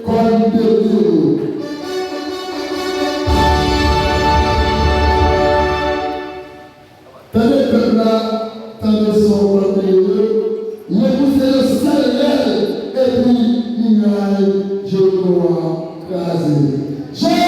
comme de Dieu. Tenez que là, tenez son premier, l'écoutez le ciel et puis il y a je dois craser.